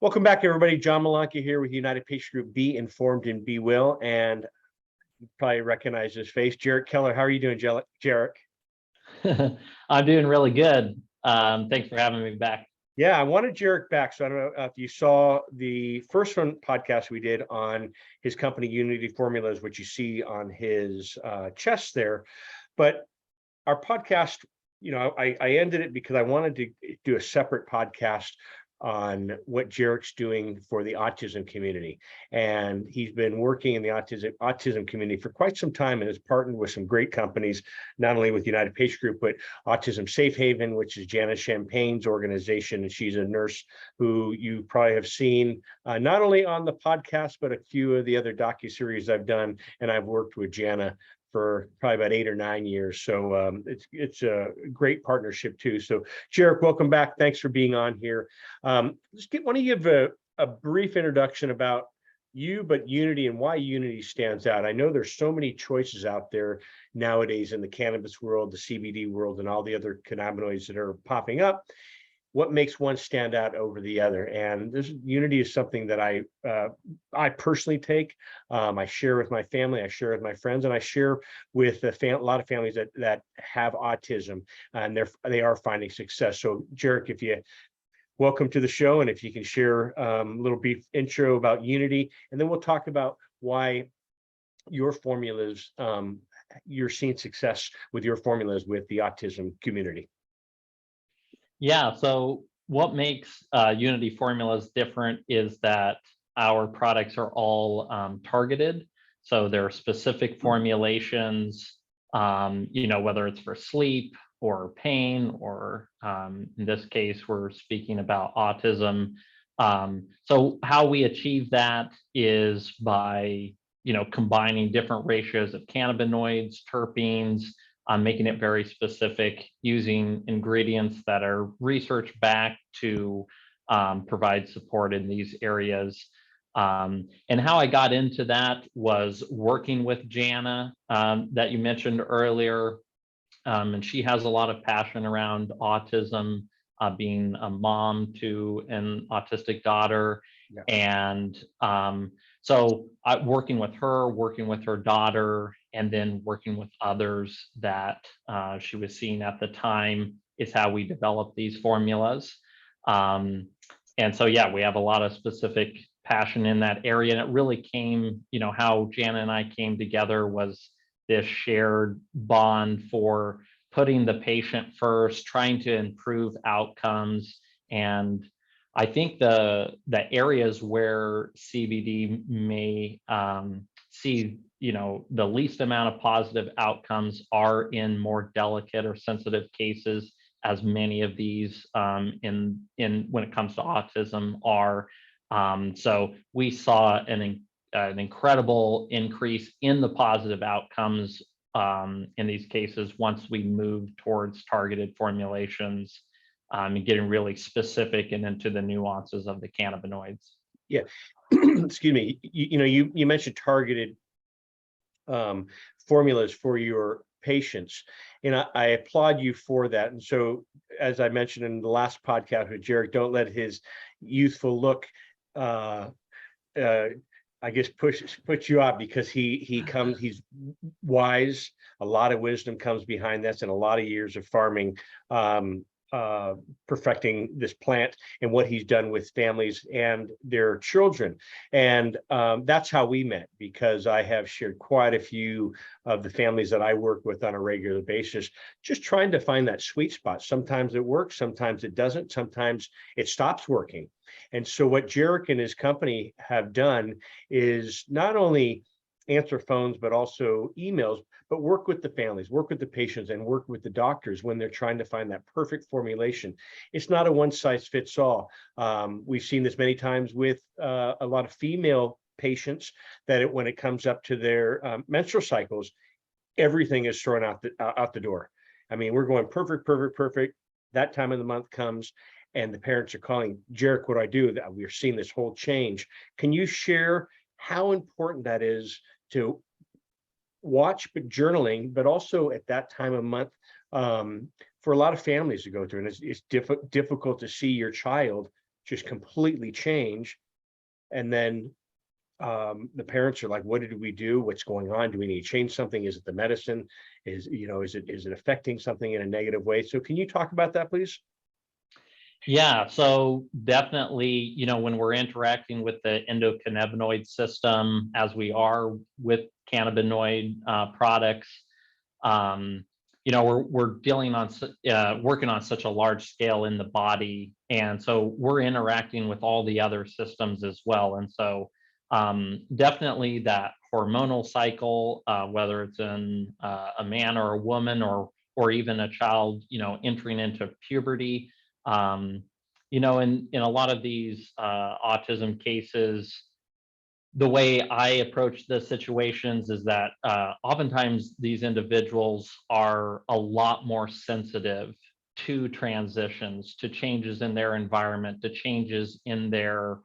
Welcome back, everybody. John Malanca here with United Patient Group Be Informed and Be Well. And you probably recognize his face, Jerrik Keller. How are you doing, Jerrik? I'm doing really good. Thanks for having me back. Yeah, I wanted Jerrik back. So I don't know if you saw the first one podcast we did on his company, Unity Formulas, which you see on his chest there. But our podcast, I ended it because I wanted to do a separate podcast on what Jerrik's doing for the autism community. And he's been working in the autism community for quite some time and has partnered with some great companies, not only with United Patient Group, but Autism Safe Haven, which is Jana Champagne's organization. And she's a nurse who you probably have seen not only on the podcast, but a few of the other docuseries I've done. And I've worked with Jana for probably about 8 or 9 years. So it's a great partnership too. So Jerrik, welcome back. Thanks for being on here. Want to give a brief introduction about you, but Unity and why Unity stands out. I know there's so many choices out there nowadays in the cannabis world, the CBD world, and all the other cannabinoids that are popping up. What makes one stand out over the other? And this Unity is something that I personally take. I share with my family, I share with my friends, and I share with a lot of families that have autism, and they are finding success. So Jerrik, if you welcome to the show, and if you can share a little brief intro about Unity, and then we'll talk about why your formulas, you're seeing success with your formulas with the autism community. Yeah, so what makes Unity Formulas different is that our products are all targeted. So there are specific formulations, whether it's for sleep or pain, or in this case, we're speaking about autism. So how we achieve that is by, combining different ratios of cannabinoids, terpenes, making it very specific, using ingredients that are research backed to provide support in these areas. And how I got into that was working with Jana that you mentioned earlier. And she has a lot of passion around autism, being a mom to an autistic daughter. Yeah. And so working with her daughter, and then working with others that she was seeing at the time is how we developed these formulas. And so, yeah, we have a lot of specific passion in that area. And it really came, how Jana and I came together was this shared bond for putting the patient first, trying to improve outcomes. And I think the areas where CBD may see, the least amount of positive outcomes are in more delicate or sensitive cases, as many of these in when it comes to autism are. So we saw an incredible increase in the positive outcomes in these cases once we moved towards targeted formulations. And getting really specific and into the nuances of the cannabinoids. Yeah, excuse me. You mentioned targeted formulas for your patients, and I applaud you for that. And so, as I mentioned in the last podcast with Jerrik, don't let his youthful look, I guess, puts you out, because he's wise. A lot of wisdom comes behind this, and a lot of years of farming. Perfecting this plant and what he's done with families and their children. And that's how we met, because I have shared quite a few of the families that I work with on a regular basis, just trying to find that sweet spot. Sometimes it works, sometimes it doesn't, sometimes it stops working. And so what Jerrik and his company have done is not only answer phones, but also emails, but work with the families, work with the patients, and work with the doctors when they're trying to find that perfect formulation. It's not a one size fits all. We've seen this many times with a lot of female patients, that when it comes up to their menstrual cycles, everything is thrown out the door. I mean, we're going perfect. That time of the month comes, and the parents are calling, Jerrik, what do I do? We're seeing this whole change. Can you share how important that is to watch, but journaling, but also at that time of month for a lot of families to go through? And it's difficult to see your child just completely change. And then the parents are like, what did we do? What's going on? Do we need to change something? Is it the medicine? Is it affecting something in a negative way? So can you talk about that, please? Yeah, so definitely, when we're interacting with the endocannabinoid system, as we are with cannabinoid products, we're dealing on working on such a large scale in the body, and so we're interacting with all the other systems as well. And so definitely that hormonal cycle, whether it's in a man or a woman, or even a child, entering into puberty. In a lot of these autism cases, the way I approach the situations is that oftentimes these individuals are a lot more sensitive to transitions, to changes in their environment, to changes in their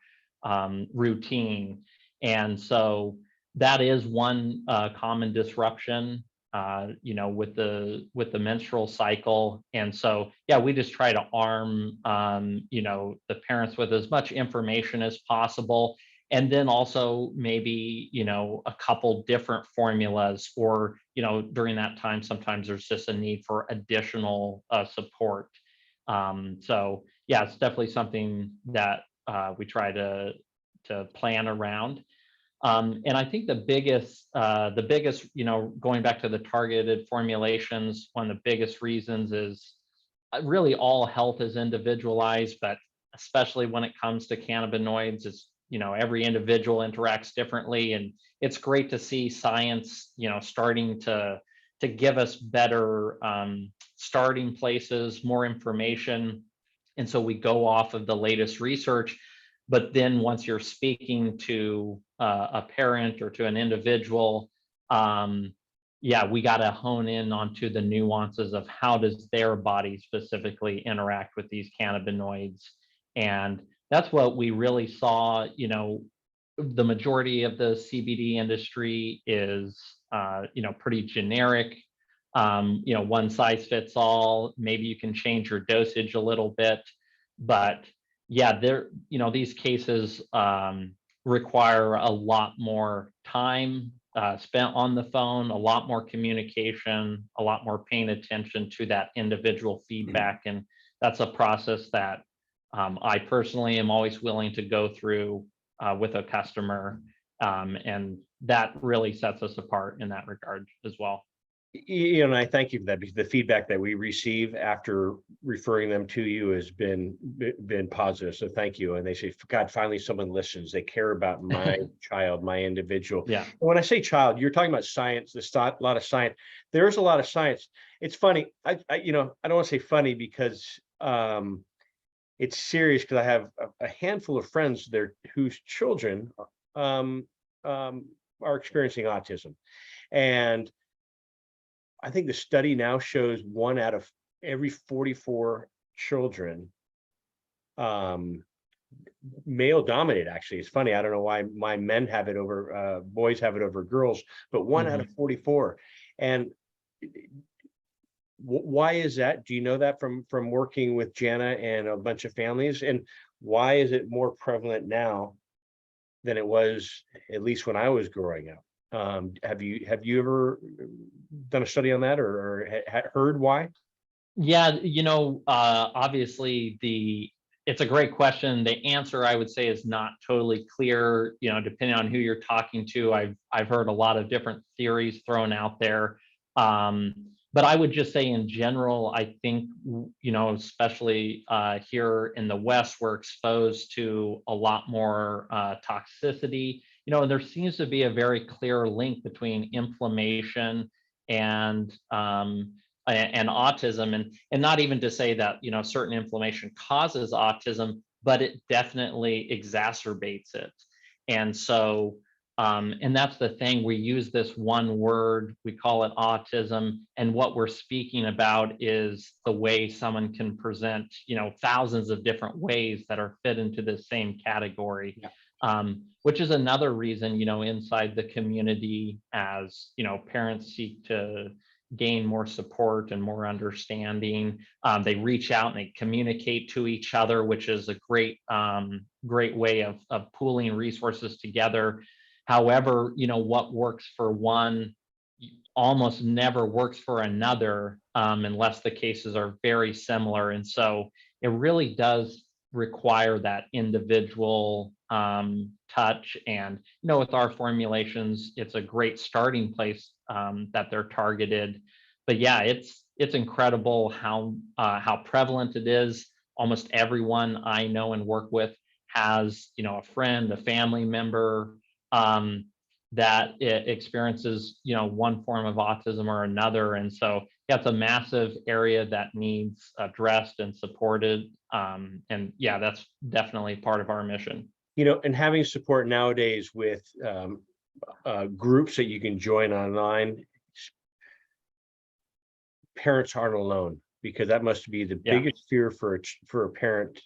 routine. And so that is one common disruption, with the menstrual cycle. And so, yeah, we just try to arm, the parents with as much information as possible. And then also maybe, a couple different formulas, or, during that time, sometimes there's just a need for additional support. So yeah, it's definitely something that we try to plan around. And I think the biggest, going back to the targeted formulations, one of the biggest reasons is really all health is individualized, but especially when it comes to cannabinoids, it's, every individual interacts differently. And it's great to see science, starting to give us better starting places, more information. And so we go off of the latest research. But then once you're speaking to a parent or to an individual, yeah, we got to hone in onto the nuances of how does their body specifically interact with these cannabinoids. And that's what we really saw. The majority of the CBD industry is, pretty generic. One size fits all. Maybe you can change your dosage a little bit, but yeah, these cases require a lot more time spent on the phone, a lot more communication, a lot more paying attention to that individual feedback. And that's a process that I personally am always willing to go through with a customer. And that really sets us apart in that regard as well. And I thank you for that, because the feedback that we receive after referring them to you has been positive. So thank you. And they say, God, finally someone listens. They care about my child, my individual. Yeah. And when I say child, you're talking about science. There's a lot of science. There's a lot of science. It's funny. I don't want to say funny, because it's serious, because I have a handful of friends there whose children are experiencing autism. And I think the study now shows 1 out of every 44 children, male dominated. Actually, it's funny. I don't know why my men have it over boys have it over girls, but 1 out of 44. And why is that? Do you know that from working with Jana and a bunch of families? And why is it more prevalent now than it was, at least when I was growing up? Have you ever done a study on that, or heard why? Yeah, obviously it's a great question. The answer, I would say, is not totally clear, depending on who you're talking to. I've heard a lot of different theories thrown out there. But I would just say in general, I think, especially here in the West, we're exposed to a lot more toxicity. And there seems to be a very clear link between inflammation and autism, and not even to say that certain inflammation causes autism, but it definitely exacerbates it. And so and that's the thing, we use this one word, we call it autism, and what we're speaking about is the way someone can present thousands of different ways that are fit into the same category. Yeah. Which is another reason inside the community, as parents seek to gain more support and more understanding. They reach out and they communicate to each other, which is a great way of pooling resources together. However, what works for one almost never works for another, unless the cases are very similar. And so it really does require that individual touch. And with our formulations, it's a great starting place that they're targeted. But yeah, it's incredible how prevalent it is. Almost everyone I know and work with has a friend, a family member that experiences one form of autism or another. And so yeah, it's a massive area that needs addressed and supported. And yeah, that's definitely part of our mission. And having support nowadays with groups that you can join online, parents aren't alone, because that must be the biggest fear for a parent,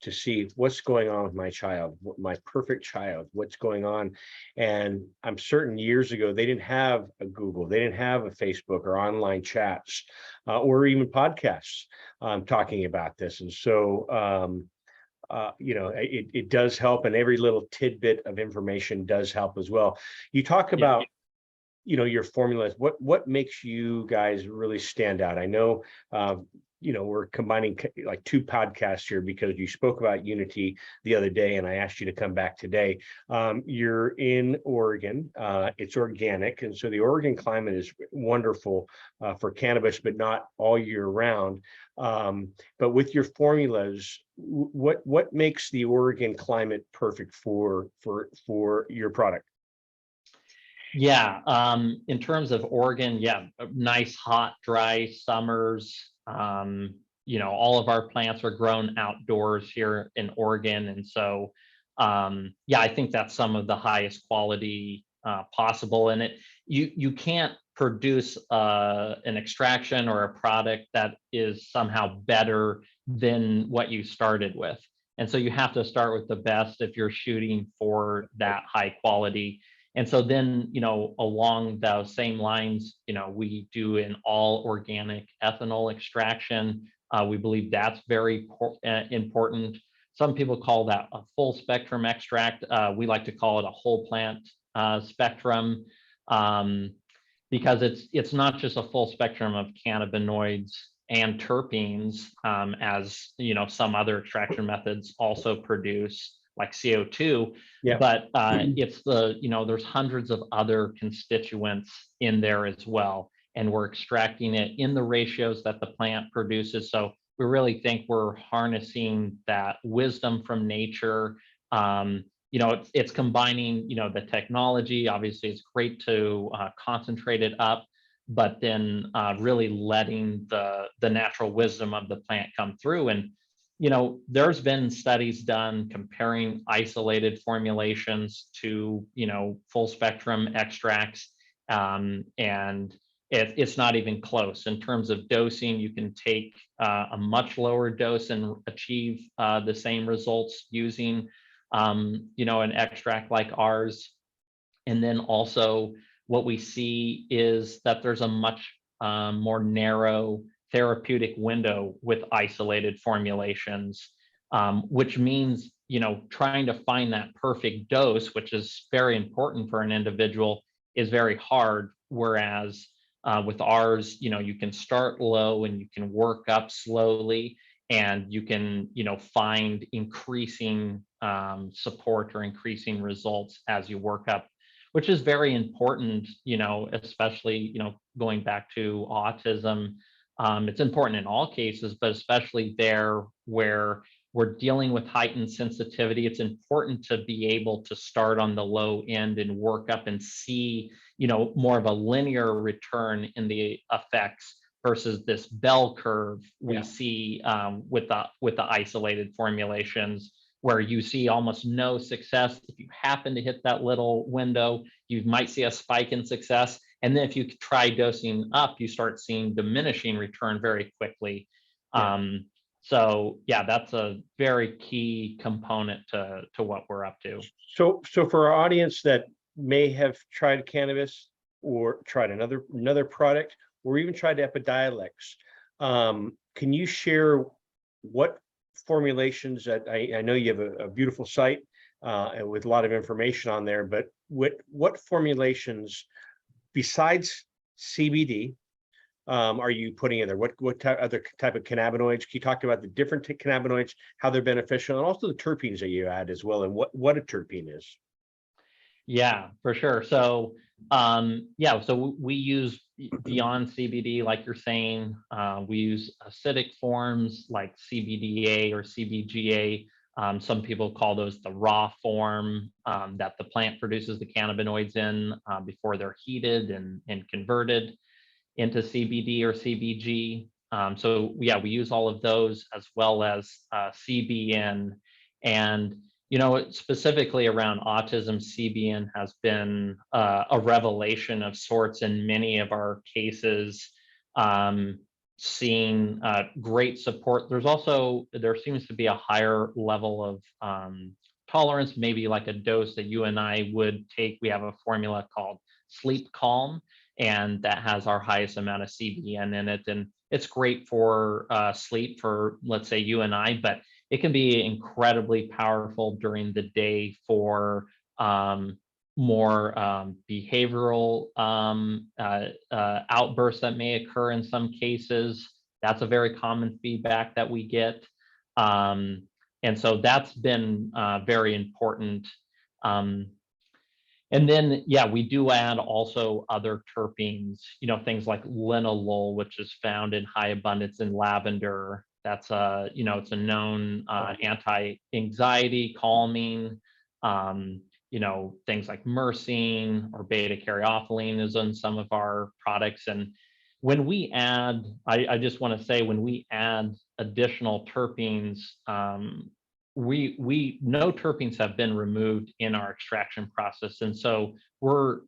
to see what's going on with my child, my perfect child, what's going on. And I'm certain years ago, they didn't have a Google, they didn't have a Facebook or online chats, or even podcasts talking about this. And so, it does help, and every little tidbit of information does help as well. You talk about, your formulas. What makes you guys really stand out? I know, we're combining like two podcasts here, because you spoke about Unity the other day and I asked you to come back today. You're in Oregon, it's organic. And so the Oregon climate is wonderful for cannabis, but not all year round. But with your formulas, what makes the Oregon climate perfect for your product? Yeah, in terms of Oregon, yeah, nice, hot, dry summers. All of our plants are grown outdoors here in Oregon. And so, yeah, I think that's some of the highest quality possible. And you can't produce an extraction or a product that is somehow better than what you started with. And so you have to start with the best if you're shooting for that high quality. And so then, along those same lines, we do an all organic ethanol extraction. We believe that's very important. Some people call that a full spectrum extract. We like to call it a whole plant spectrum, because it's not just a full spectrum of cannabinoids and terpenes, as some other extraction methods also produce, like CO2, but it's there's hundreds of other constituents in there as well, and we're extracting it in the ratios that the plant produces. So we really think we're harnessing that wisdom from nature. It's combining the technology. Obviously, it's great to concentrate it up, but then really letting the natural wisdom of the plant come through. And there's been studies done comparing isolated formulations to, full spectrum extracts. And it's not even close. In terms of dosing, you can take a much lower dose and achieve the same results using, an extract like ours. And then also what we see is that there's a much more narrow therapeutic window with isolated formulations, which means, trying to find that perfect dose, which is very important for an individual, is very hard. Whereas with ours, you can start low and you can work up slowly, and you can, find increasing support or increasing results as you work up, which is very important, especially, going back to autism. It's important in all cases, but especially there where we're dealing with heightened sensitivity. It's important to be able to start on the low end and work up and see, more of a linear return in the effects versus this bell curve we see with the isolated formulations, where you see almost no success. If you happen to hit that little window, you might see a spike in success. And then if you try dosing up, you start seeing diminishing return very quickly. So yeah, that's a very key component to what we're up to. So for our audience that may have tried cannabis or tried another product, or even tried Epidiolex. Can you share what formulations that I know you have a beautiful site and with a lot of information on there, but what formulations besides CBD are you putting in there? What other type of cannabinoids? Can you talk about the different cannabinoids, how they're beneficial, and also the terpenes that you add as well, and what a terpene is? Yeah, for sure. So yeah, so we use beyond CBD, like you're saying, we use acidic forms like CBDa or CBGa. Some people call those the raw form that the plant produces the cannabinoids in before they're heated and converted into CBD or CBG. So yeah, we use all of those as well as CBN. And specifically around autism, CBN has been a revelation of sorts in many of our cases, seeing great support. There seems to be a higher level of tolerance, maybe like a dose that you and I would take. We have a formula called Sleep Calm, and that has our highest amount of CBN in it. And it's great for sleep for, let's say, you and I, but it can be incredibly powerful during the day for more behavioral outbursts that may occur in some cases. That's a very common feedback that we get. And so that's been very important. And then, yeah, we do add also other terpenes, things like linalool, which is found in high abundance in lavender. That's it's a known anti-anxiety, calming. Things like myrcene or beta caryophyllene is in some of our products. And when we add, I just want to say, when we add additional terpenes, no terpenes have been removed in our extraction process, and so we're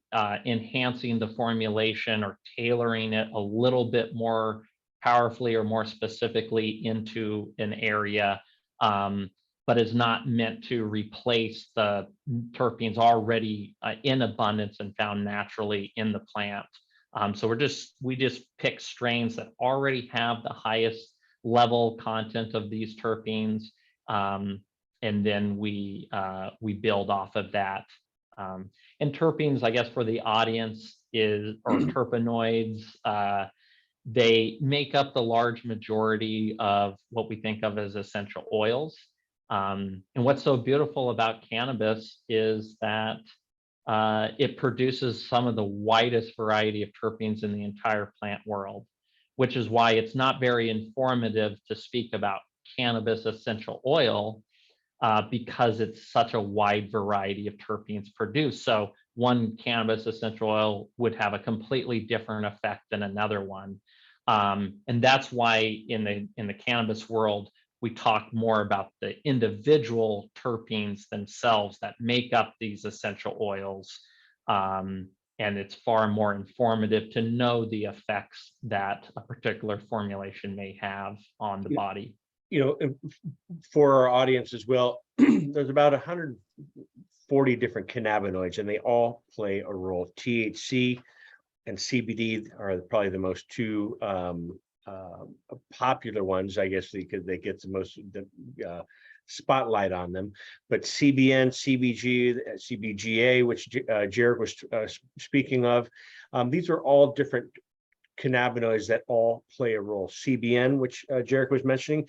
enhancing the formulation or tailoring it a little bit more powerfully or more specifically into an area, but is not meant to replace the terpenes already in abundance and found naturally in the plant. So we just pick strains that already have the highest level content of these terpenes. And then we build off of that. And terpenes, I guess, for the audience or terpenoids, they make up the large majority of what we think of as essential oils. And what's so beautiful about cannabis is that it produces some of the widest variety of terpenes in the entire plant world, which is why it's not very informative to speak about cannabis essential oil, because it's such a wide variety of terpenes produced. So one cannabis essential oil would have a completely different effect than another one. And that's why in the cannabis world, we talk more about the individual terpenes themselves that make up these essential oils. And it's far more informative to know the effects that a particular formulation may have on the body. For our audience as well, there's about 140 different cannabinoids, and they all play a role. THC and CBD are probably the most two popular ones, I guess, because they get the most spotlight on them. But CBN, CBG, CBGa, which Jerrik was speaking of, these are all different cannabinoids that all play a role. CBN, which Jerrik was mentioning,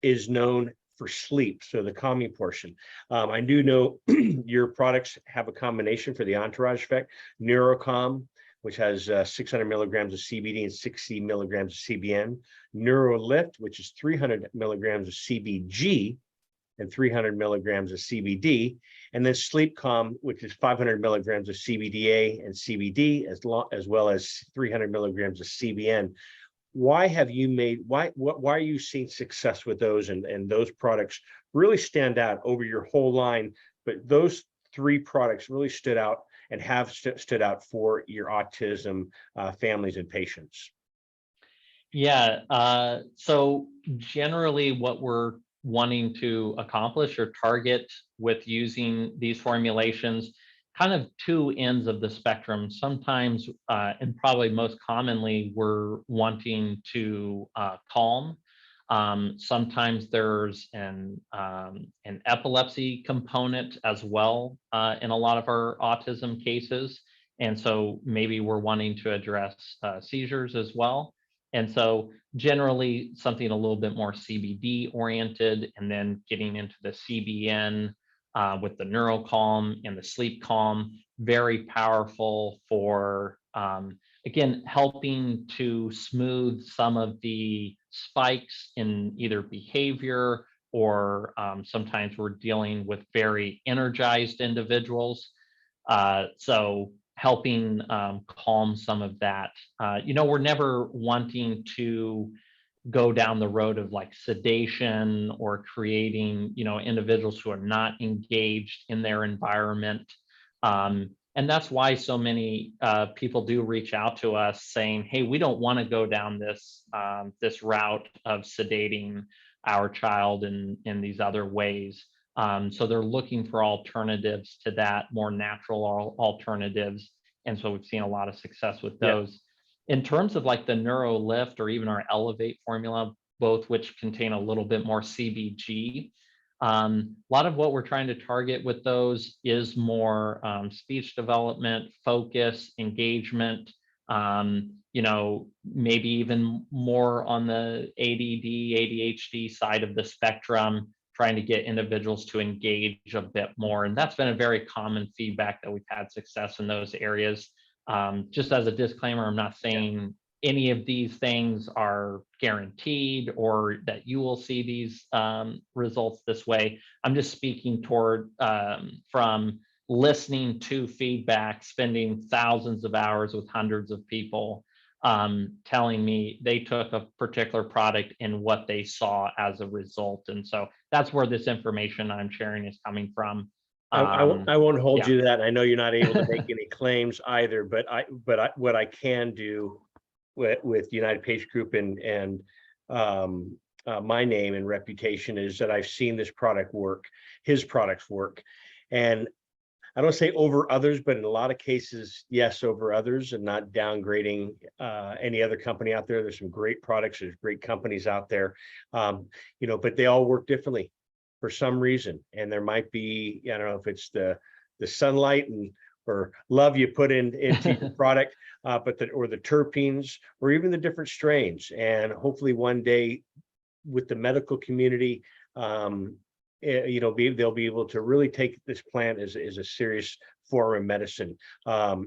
is known for sleep, so the calming portion. I do know your products have a combination for the entourage effect. NeuroCalm, which has 600 milligrams of CBD and 60 milligrams of CBN. NeuroLift, which is 300 milligrams of CBG and 300 milligrams of CBD. And then Sleep Calm, which is 500 milligrams of CBDa and CBD, as well as 300 milligrams of CBN. Why are you seeing success with those, and those products really stand out over your whole line? But those three products really stood out and have stood out for your autism families and patients. Yeah, so generally what we're wanting to accomplish or target with using these formulations kind of two ends of the spectrum. Sometimes, and probably most commonly, we're wanting to calm. Sometimes there's an epilepsy component as well in a lot of our autism cases. And so maybe we're wanting to address seizures as well. And so generally something a little bit more CBD oriented, and then getting into the CBN with the neural calm and the sleep calm, very powerful for, again, helping to smooth some of the spikes in either behavior, or sometimes we're dealing with very energized individuals. So helping calm some of that. We're never wanting to go down the road of like sedation or creating, individuals who are not engaged in their environment. And that's why so many people do reach out to us saying, hey, we don't want to go down this route of sedating our child in these other ways. So they're looking for alternatives to that, more natural alternatives. And so we've seen a lot of success with those. In terms of like the Neuro Lift or even our Elevate formula, both which contain a little bit more CBG, a lot of what we're trying to target with those is more speech development, focus, engagement, maybe even more on the ADD, ADHD side of the spectrum, trying to get individuals to engage a bit more. And that's been a very common feedback that we've had success in those areas. Just as a disclaimer, I'm not saying any of these things are guaranteed or that you will see these results this way. I'm just speaking toward from listening to feedback, spending thousands of hours with hundreds of people, telling me they took a particular product and what they saw as a result. And so that's where this information I'm sharing is coming from. I won't hold you to that. I know you're not able to make any claims either, but what I can do with United Patient Group and my name and reputation is that I've seen this product work, his products work. And I don't say over others, but in a lot of cases, yes, over others, and not downgrading any other company out there. There's some great products, there's great companies out there, but they all work differently for some reason. And there might be, I don't know if it's the sunlight or love you put into your product, or the terpenes, or even the different strains. And hopefully one day with the medical community, they'll be able to really take this plant as a serious form of medicine. I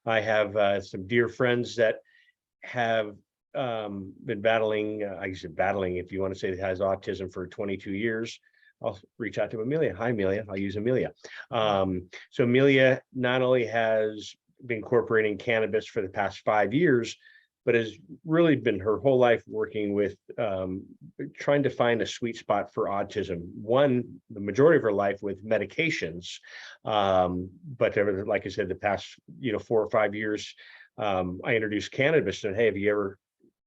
have some dear friends that have been battling, I guess battling, if you want to say, that has autism for 22 years. I'll reach out to Amelia. Hi, Amelia. I'll use Amelia. So Amelia not only has been incorporating cannabis for the past 5 years, but has really been her whole life working with trying to find a sweet spot for autism. The majority of her life with medications, but like I said, the past 4 or 5 years, I introduced cannabis and, hey, have you ever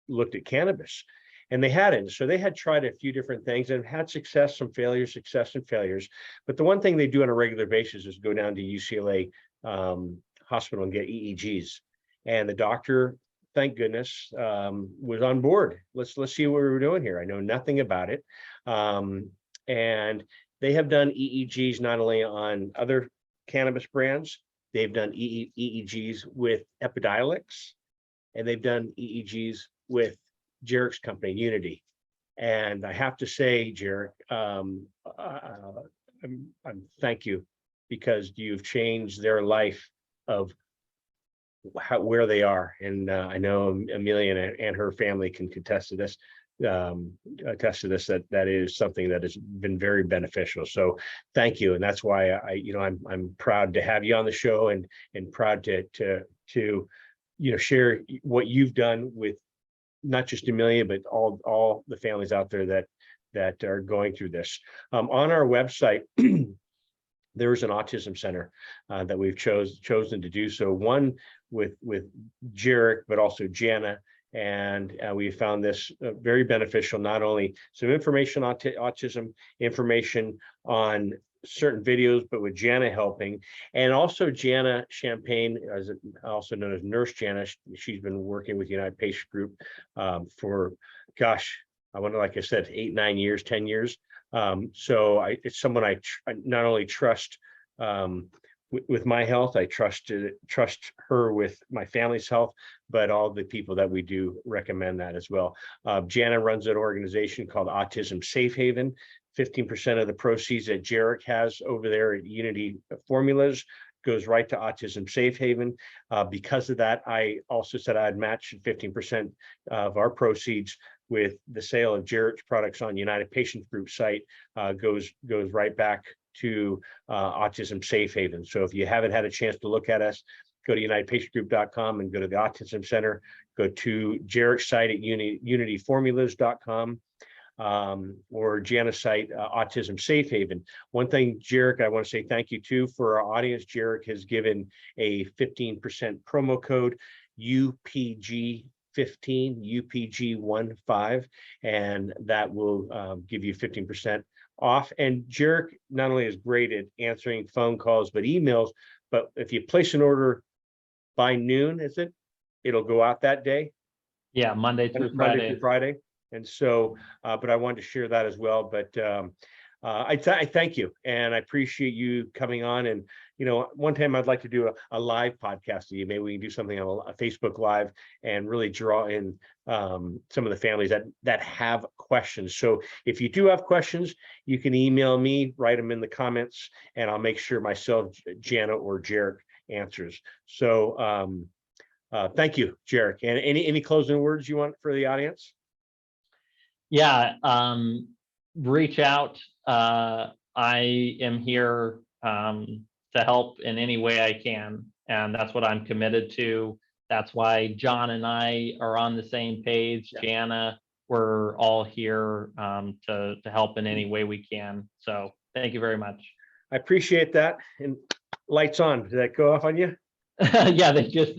looked at cannabis? And they hadn't. So they had tried a few different things and had success, some failures, success and failures. But the one thing they do on a regular basis is go down to UCLA hospital and get EEGs. And the doctor, thank goodness, was on board. Let's see what we were doing here. I know nothing about it. And they have done EEGs not only on other cannabis brands, they've done EEGs with Epidiolex, and they've done EEGs with Jerrik's company, Unity. And I have to say, Jerrik, I'm thank you, because you've changed their life of where they are. And I know Amelia and her family can attest to this, that is something that has been very beneficial. So thank you. And that's why I'm proud to have you on the show, and proud to share what you've done with not just Amelia, but all the families out there that are going through this. On our website, there is an autism center that we've chosen to do so. One with Jerrik, but also Jana. And we found this very beneficial, not only some information on autism, information on certain videos, but with Jana helping, and also Jana Champagne, also known as Nurse Jana. She's been working with United Patient Group for, gosh, I wonder, like I said, 8, 9 years, 10 years. So it's someone I not only trust with my health, I trust her with my family's health, but all the people that we do recommend that as well. Jana runs an organization called Autism Safe Haven. 15% of the proceeds that Jerrik has over there at Unity Formulas goes right to Autism Safe Haven. Because of that, I also said I'd match 15% of our proceeds with the sale of Jerrik's products on United Patient Group site, goes right back to Autism Safe Haven. So if you haven't had a chance to look at us, go to unitedpatientgroup.com and go to the Autism Center, go to Jerrik's site at unityformulas.com. Or Jana's site, Autism Safe Haven. One thing, Jerrik, I want to say thank you to for our audience. Jerrik has given a 15% promo code, UPG15, UPG15, and that will give you 15% off. And Jerrik not only is great at answering phone calls, but emails, but if you place an order by noon, it'll go out that day? Yeah, Monday through Friday. And so, but I wanted to share that as well. But I thank you, and I appreciate you coming on. And one time I'd like to do a live podcast with you. Maybe we can do something on a Facebook Live and really draw in some of the families that have questions. So if you do have questions, you can email me, write them in the comments, and I'll make sure myself, Jana, or Jerrik answers. So thank you, Jerrik. And any closing words you want for the audience? Yeah, reach out. I am here to help in any way I can, and that's what I'm committed to. That's why John and I are on the same page. Yeah. Jana, we're all here to help in any way we can. So thank you very much. I appreciate that. And lights on. Did that go off on you? Yeah, they just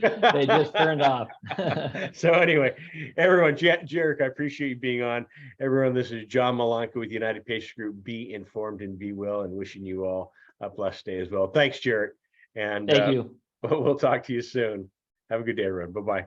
turned off. So anyway, everyone, Jerrik, I appreciate you being on. Everyone, this is John Malanca with United Patient Group. Be informed and be well, and wishing you all a blessed day as well. Thanks, Jerrik. And thank you. We'll talk to you soon. Have a good day, everyone. Bye-bye.